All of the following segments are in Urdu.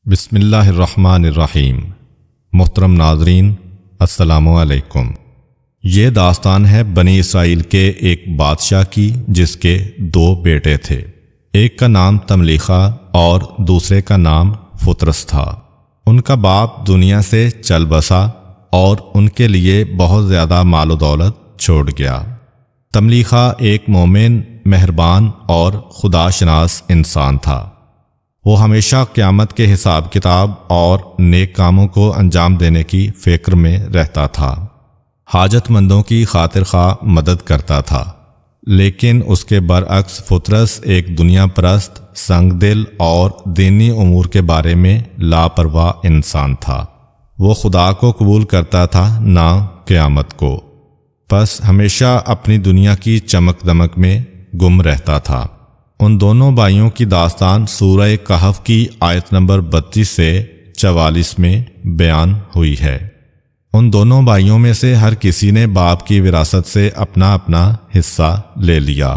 بسم اللہ الرحمن الرحیم۔ محترم ناظرین، السلام علیکم۔ یہ داستان ہے بنی اسرائیل کے ایک بادشاہ کی جس کے دو بیٹے تھے۔ ایک کا نام تملیخا اور دوسرے کا نام فترس تھا۔ ان کا باپ دنیا سے چل بسا اور ان کے لیے بہت زیادہ مال و دولت چھوڑ گیا۔ تملیخا ایک مومن، مہربان اور خدا شناس انسان تھا۔ وہ ہمیشہ قیامت کے حساب کتاب اور نیک کاموں کو انجام دینے کی فکر میں رہتا تھا۔ حاجت مندوں کی خاطر خواہ مدد کرتا تھا، لیکن اس کے برعکس فترس ایک دنیا پرست، سنگ دل اور دینی امور کے بارے میں لاپرواہ انسان تھا۔ وہ خدا کو قبول کرتا تھا نہ قیامت کو، پس ہمیشہ اپنی دنیا کی چمک دمک میں گم رہتا تھا۔ ان دونوں بھائیوں کی داستان سورہ کہف کی آیت نمبر 32 سے 44 میں بیان ہوئی ہے۔ ان دونوں بھائیوں میں سے ہر کسی نے باپ کی وراثت سے اپنا اپنا حصہ لے لیا۔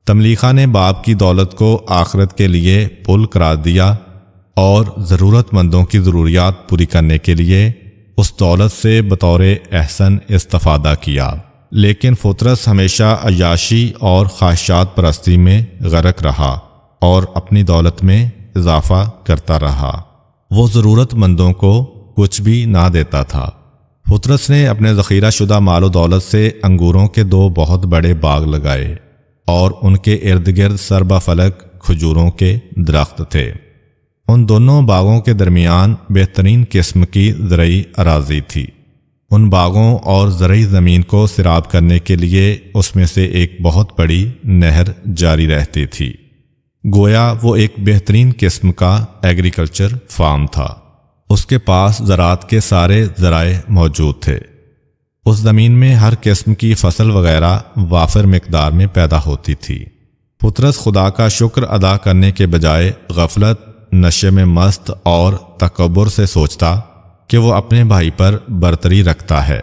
تملیخا نے باپ کی دولت کو آخرت کے لیے پل قرار دیا اور ضرورت مندوں کی ضروریات پوری کرنے کے لیے اس دولت سے بطور احسن استفادہ کیا، لیکن فترس ہمیشہ عیاشی اور خواہشات پرستی میں غرق رہا اور اپنی دولت میں اضافہ کرتا رہا۔ وہ ضرورت مندوں کو کچھ بھی نہ دیتا تھا۔ فترس نے اپنے ذخیرہ شدہ مال و دولت سے انگوروں کے 2 بہت بڑے باغ لگائے اور ان کے ارد گرد سربا فلک کھجوروں کے درخت تھے۔ ان دونوں باغوں کے درمیان بہترین قسم کی زرعی اراضی تھی۔ ان باغوں اور زرعی زمین کو سیراب کرنے کے لیے اس میں سے ایک بہت بڑی نہر جاری رہتی تھی، گویا وہ ایک بہترین قسم کا ایگریکلچر فارم تھا۔ اس کے پاس زراعت کے سارے ذرائع موجود تھے۔ اس زمین میں ہر قسم کی فصل وغیرہ وافر مقدار میں پیدا ہوتی تھی۔ فترس خدا کا شکر ادا کرنے کے بجائے غفلت، نشے میں مست اور تکبر سے سوچتا کہ وہ اپنے بھائی پر برتری رکھتا ہے،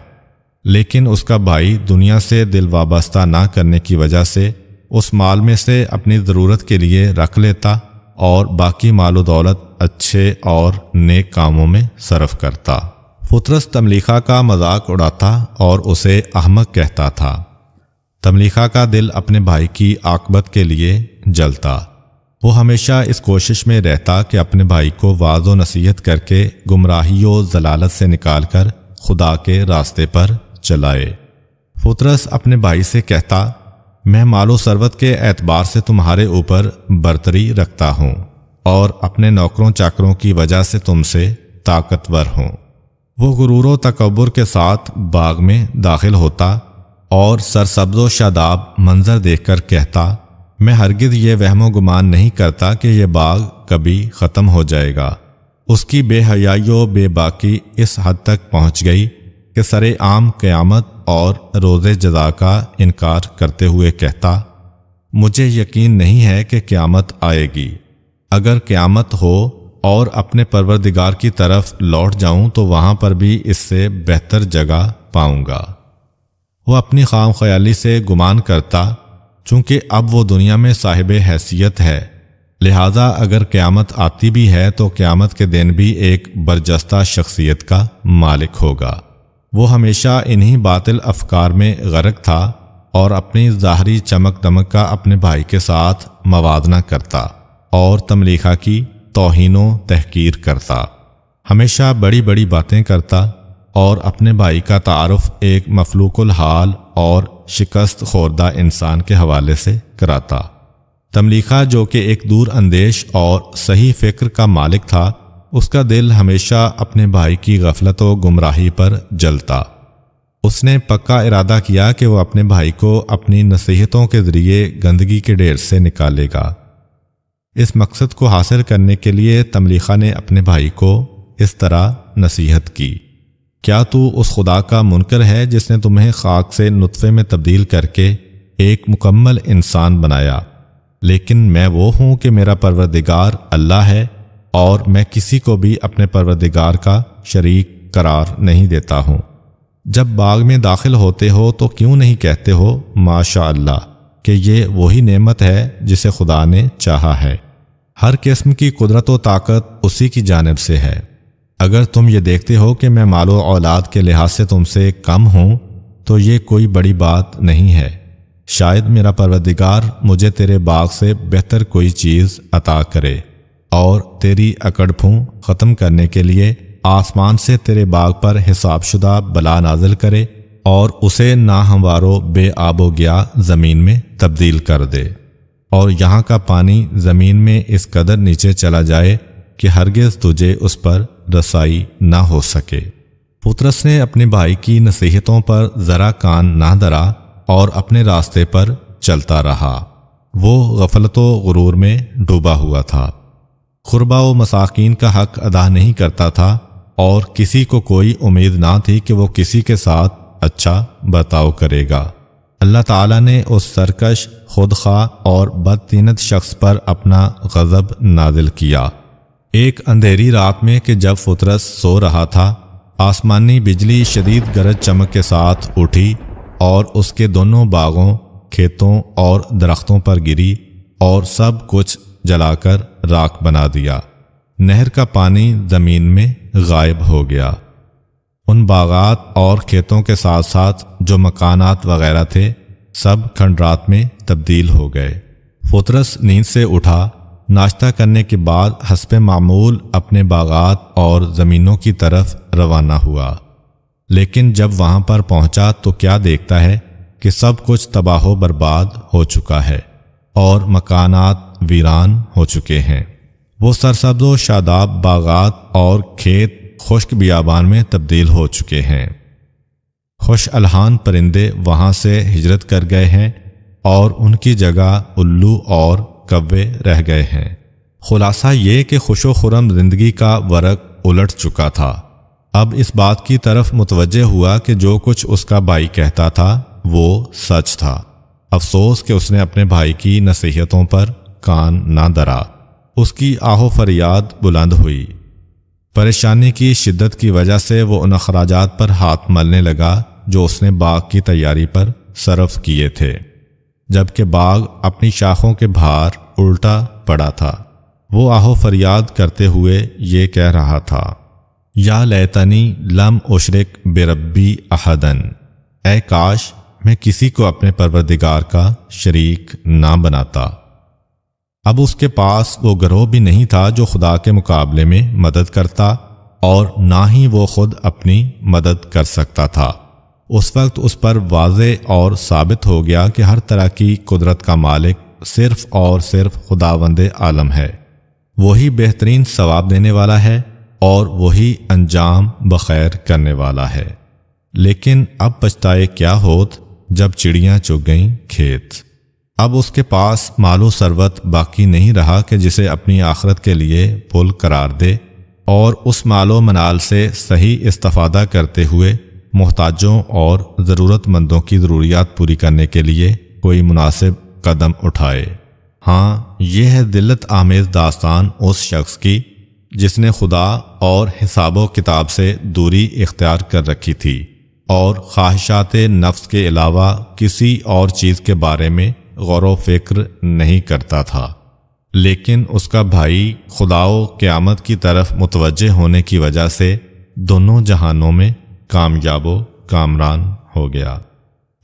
لیکن اس کا بھائی دنیا سے دل وابستہ نہ کرنے کی وجہ سے اس مال میں سے اپنی ضرورت کے لیے رکھ لیتا اور باقی مال و دولت اچھے اور نیک کاموں میں صرف کرتا۔ فترس تملیخا کا مذاق اڑاتا اور اسے احمق کہتا تھا۔ تملیخا کا دل اپنے بھائی کی عاقبت کے لیے جلتا۔ وہ ہمیشہ اس کوشش میں رہتا کہ اپنے بھائی کو واعظ و نصیحت کر کے گمراہی و ضلالت سے نکال کر خدا کے راستے پر چلائے۔ فترس اپنے بھائی سے کہتا، میں مال و ثروت کے اعتبار سے تمہارے اوپر برتری رکھتا ہوں اور اپنے نوکروں چاکروں کی وجہ سے تم سے طاقتور ہوں۔ وہ غرور و تکبر کے ساتھ باغ میں داخل ہوتا اور سرسبز و شاداب منظر دیکھ کر کہتا، میں ہرگز یہ وہم و گمان نہیں کرتا کہ یہ باغ کبھی ختم ہو جائے گا۔ اس کی بے حیائی و بے باکی اس حد تک پہنچ گئی کہ سر عام قیامت اور روز جزا کا انکار کرتے ہوئے کہتا، مجھے یقین نہیں ہے کہ قیامت آئے گی۔ اگر قیامت ہو اور اپنے پروردگار کی طرف لوٹ جاؤں تو وہاں پر بھی اس سے بہتر جگہ پاؤں گا۔ وہ اپنی خام خیالی سے گمان کرتا، چونکہ اب وہ دنیا میں صاحب حیثیت ہے، لہذا اگر قیامت آتی بھی ہے تو قیامت کے دن بھی ایک برجستہ شخصیت کا مالک ہوگا۔ وہ ہمیشہ انہی باطل افکار میں غرق تھا اور اپنی ظاہری چمک دمک کا اپنے بھائی کے ساتھ موازنہ کرتا اور تملیخا کی توہین و تحقیر کرتا۔ ہمیشہ بڑی بڑی باتیں کرتا اور اپنے بھائی کا تعارف ایک مفلوق الحال اور شکست خوردہ انسان کے حوالے سے کراتا۔ تملیخا جو کہ ایک دور اندیش اور صحیح فکر کا مالک تھا، اس کا دل ہمیشہ اپنے بھائی کی غفلت و گمراہی پر جلتا۔ اس نے پکا ارادہ کیا کہ وہ اپنے بھائی کو اپنی نصیحتوں کے ذریعے گندگی کے ڈھیر سے نکالے گا۔ اس مقصد کو حاصل کرنے کے لیے تملیخا نے اپنے بھائی کو اس طرح نصیحت کی، کیا تو اس خدا کا منکر ہے جس نے تمہیں خاک سے نطفے میں تبدیل کر کے ایک مکمل انسان بنایا؟ لیکن میں وہ ہوں کہ میرا پروردگار اللہ ہے اور میں کسی کو بھی اپنے پروردگار کا شریک قرار نہیں دیتا ہوں۔ جب باغ میں داخل ہوتے ہو تو کیوں نہیں کہتے ہو ماشاء اللہ کہ یہ وہی نعمت ہے جسے خدا نے چاہا ہے۔ ہر قسم کی قدرت و طاقت اسی کی جانب سے ہے۔ اگر تم یہ دیکھتے ہو کہ میں مال و اولاد کے لحاظ سے تم سے کم ہوں تو یہ کوئی بڑی بات نہیں ہے۔ شاید میرا پروردگار مجھے تیرے باغ سے بہتر کوئی چیز عطا کرے اور تیری اکڑ پھوں ختم کرنے کے لیے آسمان سے تیرے باغ پر حساب شدہ بلا نازل کرے اور اسے ناہموار و بے آب و گیا زمین میں تبدیل کر دے، اور یہاں کا پانی زمین میں اس قدر نیچے چلا جائے کہ ہرگز تجھے اس پر رسائی نہ ہو سکے۔ پطرس نے اپنے بھائی کی نصیحتوں پر ذرا کان نہ دھرا اور اپنے راستے پر چلتا رہا۔ وہ غفلت و غرور میں ڈوبا ہوا تھا، قربا و مساکین کا حق ادا نہیں کرتا تھا، اور کسی کو کوئی امید نہ تھی کہ وہ کسی کے ساتھ اچھا برتاؤ کرے گا۔ اللہ تعالیٰ نے اس سرکش، خودخواہ اور بدطینت شخص پر اپنا غضب نازل کیا۔ ایک اندھیری رات میں کہ جب پطرس سو رہا تھا، آسمانی بجلی شدید گرج چمک کے ساتھ اٹھی اور اس کے دونوں باغوں، کھیتوں اور درختوں پر گری اور سب کچھ جلا کر راکھ بنا دیا۔ نہر کا پانی زمین میں غائب ہو گیا۔ ان باغات اور کھیتوں کے ساتھ ساتھ جو مکانات وغیرہ تھے سب کھنڈرات میں تبدیل ہو گئے۔ پطرس نیند سے اٹھا، ناشتہ کرنے کے بعد حسب معمول اپنے باغات اور زمینوں کی طرف روانہ ہوا، لیکن جب وہاں پر پہنچا تو کیا دیکھتا ہے کہ سب کچھ تباہ و برباد ہو چکا ہے اور مکانات ویران ہو چکے ہیں۔ وہ سرسبز و شاداب باغات اور کھیت خشک بیابان میں تبدیل ہو چکے ہیں۔ خوش الحان پرندے وہاں سے ہجرت کر گئے ہیں اور ان کی جگہ الو اور کوے رہ گئے ہیں۔ خلاصہ یہ کہ خوش و خرم زندگی کا ورق الٹ چکا تھا۔ اب اس بات کی طرف متوجہ ہوا کہ جو کچھ اس کا بھائی کہتا تھا وہ سچ تھا۔ افسوس کہ اس نے اپنے بھائی کی نصیحتوں پر کان نہ دھرا۔ اس کی آہ و فریاد بلند ہوئی۔ پریشانی کی شدت کی وجہ سے وہ ان اخراجات پر ہاتھ ملنے لگا جو اس نے باغ کی تیاری پر صرف کیے تھے، جبکہ باغ اپنی شاخوں کے بھار الٹا پڑا تھا۔ وہ آہ و فریاد کرتے ہوئے یہ کہہ رہا تھا، یا لیتنی لم اشرک بربی احدن، اے کاش میں کسی کو اپنے پروردگار کا شریک نہ بناتا۔ اب اس کے پاس وہ گروہ بھی نہیں تھا جو خدا کے مقابلے میں مدد کرتا، اور نہ ہی وہ خود اپنی مدد کر سکتا تھا۔ اس وقت اس پر واضح اور ثابت ہو گیا کہ ہر طرح کی قدرت کا مالک صرف اور صرف خداوند عالم ہے۔ وہی بہترین ثواب دینے والا ہے اور وہی انجام بخیر کرنے والا ہے۔ لیکن اب پچھتائے کیا ہوت جب چڑیاں چگ گئیں کھیت۔ اب اس کے پاس مال و ثروت باقی نہیں رہا کہ جسے اپنی آخرت کے لیے پل قرار دے، اور اس مال و منال سے صحیح استفادہ کرتے ہوئے محتاجوں اور ضرورت مندوں کی ضروریات پوری کرنے کے لیے کوئی مناسب قدم اٹھائے۔ ہاں، یہ ہے ذلت آمیز داستان اس شخص کی جس نے خدا اور حساب و کتاب سے دوری اختیار کر رکھی تھی اور خواہشات نفس کے علاوہ کسی اور چیز کے بارے میں غور و فکر نہیں کرتا تھا، لیکن اس کا بھائی خدا و قیامت کی طرف متوجہ ہونے کی وجہ سے دونوں جہانوں میں کامیاب و کامران ہو گیا۔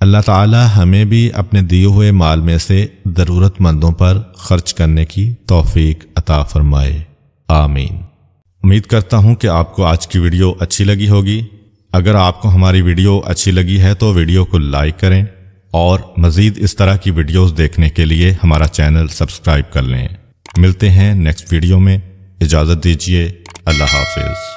اللہ تعالی ہمیں بھی اپنے دیے ہوئے مال میں سے ضرورت مندوں پر خرچ کرنے کی توفیق عطا فرمائے، آمین۔ امید کرتا ہوں کہ آپ کو آج کی ویڈیو اچھی لگی ہوگی۔ اگر آپ کو ہماری ویڈیو اچھی لگی ہے تو ویڈیو کو لائک کریں، اور مزید اس طرح کی ویڈیوز دیکھنے کے لیے ہمارا چینل سبسکرائب کر لیں۔ ملتے ہیں نیکسٹ ویڈیو میں، اجازت دیجیے، اللہ حافظ۔